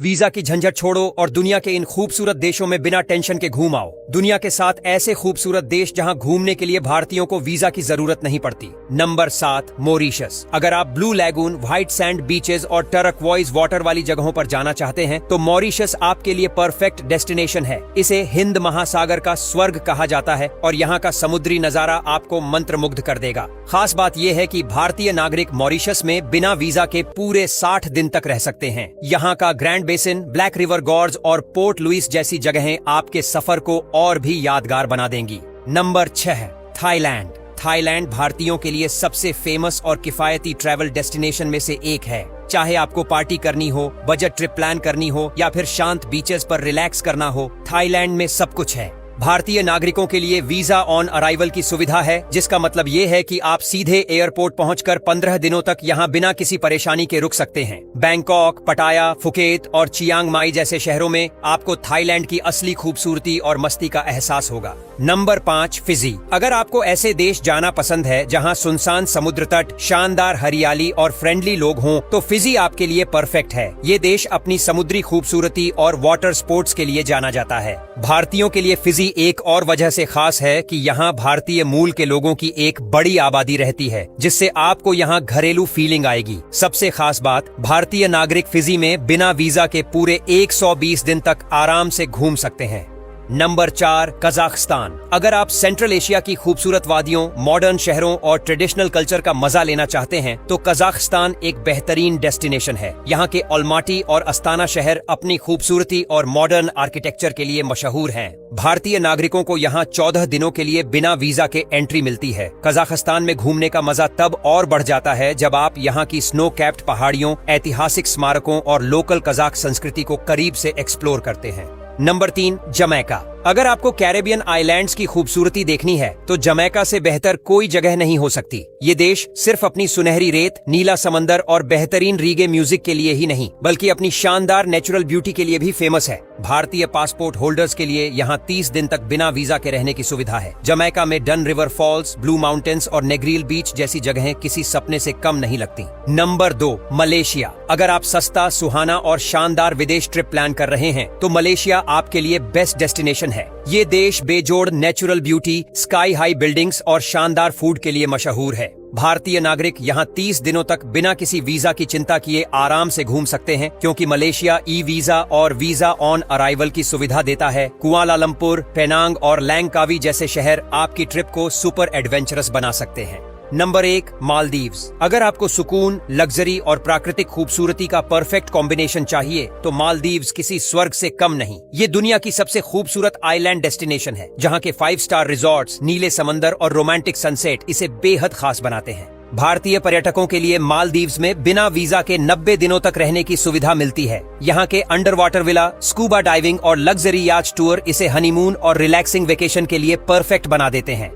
Visa की झंझट छोड़ो और दुनिया के इन खूबसूरत देशों में बिना टेंशन के घूम आओ। दुनिया के 7 ऐसे खूबसूरत देश जहां घूमने के लिए भारतीयों को वीजा की जरूरत नहीं पड़ती। Number 7, Mauritius. अगर आप blue lagoon, white sand beaches और टर्कवॉइज वाटर वाली जगहों पर जाना चाहते हैं तो मॉरिशस आपके लिए परफेक्ट डेस्टिनेशन है। इसे हिंद महासागर का स्वर्ग कहा जाता है और यहाँ का समुद्री नजारा आपको मंत्रमुग्ध कर देगा। खास बात यह है कि भारतीय नागरिक मॉरिशस में बिना वीजा के पूरे 60 दिन तक रह सकते हैं। यहाँ का grand basin, black river gorge और पोर्ट लुइस जैसी जगहें आपके सफर को और भी यादगार बना देंगी। Number 6, Thailand. थाईलैंड भारतीयों के लिए सबसे फेमस और किफायती ट्रैवल डेस्टिनेशन में से एक है। चाहे आपको पार्टी करनी हो, बजट ट्रिप प्लान करनी हो या फिर शांत बीचेस पर रिलैक्स करना हो, थाईलैंड में सब कुछ है। भारतीय नागरिकों के लिए वीजा ऑन अराइवल की सुविधा है, जिसका मतलब ये है कि आप सीधे एयरपोर्ट पहुंचकर 15 दिनों तक यहाँ बिना किसी परेशानी के रुक सकते हैं। बैंकॉक, पटाया, फुकेत और चियांग माई जैसे शहरों में आपको थाईलैंड की असली खूबसूरती और मस्ती का एहसास होगा। Number 5, Fiji. अगर आपको ऐसे देश जाना पसंद है जहाँ सुनसान समुद्र तट, शानदार हरियाली और फ्रेंडली लोग हों, तो फिजी आपके लिए परफेक्ट है। ये देश अपनी समुद्री खूबसूरती और वाटर स्पोर्ट्स के लिए जाना जाता है। भारतीयों के लिए फिजी एक और वजह से खास है कि यहाँ भारतीय मूल के लोगों की एक बड़ी आबादी रहती है, जिससे आपको यहाँ घरेलू फीलिंग आएगी। सबसे खास बात, भारतीय नागरिक फिजी में बिना वीजा के पूरे 120 दिन तक आराम से घूम सकते हैं। Number 4, Kazakhstan. अगर आप सेंट्रल एशिया की खूबसूरत वादियों, मॉडर्न शहरों और ट्रेडिशनल कल्चर का मजा लेना चाहते हैं तो कजाकिस्तान एक बेहतरीन डेस्टिनेशन है। यहाँ के ऑलमाटी और अस्ताना शहर अपनी खूबसूरती और मॉडर्न आर्किटेक्चर के लिए मशहूर हैं। भारतीय नागरिकों को यहाँ 14 दिनों के लिए बिना वीजा के एंट्री मिलती है। कजाकिस्तान में घूमने का मजा तब और बढ़ जाता है जब आप यहाँ की स्नो कैप्ड पहाड़ियों, ऐतिहासिक स्मारकों और लोकल कजाक संस्कृति को करीब से एक्सप्लोर करते हैं। Number 3, Jamaica. अगर आपको कैरेबियन आइलैंड्स की खूबसूरती देखनी है तो जमैका से बेहतर कोई जगह नहीं हो सकती। ये देश सिर्फ अपनी सुनहरी रेत, नीला समंदर और बेहतरीन रीगे म्यूजिक के लिए ही नहीं, बल्कि अपनी शानदार नेचुरल ब्यूटी के लिए भी फेमस है। भारतीय पासपोर्ट होल्डर्स के लिए यहाँ 30 दिन तक बिना वीजा के रहने की सुविधा है। जमैका में done river false, blue mountains और नेग्रील बीच जैसी जगहें किसी सपने से कम नहीं लगती। Number 2, Malaysia. अगर आप सस्ता, सुहाना और शानदार विदेश ट्रिप प्लान कर रहे हैं तो मलेशिया आपके लिए बेस्ट डेस्टिनेशन है। ये देश बेजोड़ natural beauty, sky high buildings और शानदार फूड के लिए मशहूर है। भारतीय नागरिक यहाँ 30 दिनों तक बिना किसी वीजा की चिंता किए आराम से घूम सकते हैं, क्योंकि मलेशिया ई वीजा और वीजा ऑन अराइवल की सुविधा देता है। कुआलालंपुर, पेनांग और लैंगकावी जैसे शहर आपकी ट्रिप को सुपर एडवेंचरस बना सकते हैं। नंबर 1, मालदीव्स। अगर आपको सुकून, लग्जरी और प्राकृतिक खूबसूरती का परफेक्ट कॉम्बिनेशन चाहिए तो मालदीव्स किसी स्वर्ग से कम नहीं। ये दुनिया की सबसे खूबसूरत आइलैंड डेस्टिनेशन है, जहाँ के 5 स्टार रिजॉर्ट्स, नीले समंदर और रोमांटिक सनसेट इसे बेहद खास बनाते हैं। भारतीय पर्यटकों के लिए मालदीव्स में बिना वीजा के 90 दिनों तक रहने की सुविधा मिलती है। यहाँ के under water villa, scuba diving और लग्जरी याच टूर इसे हनीमून और रिलैक्सिंग वेकेशन के लिए परफेक्ट बना देते हैं।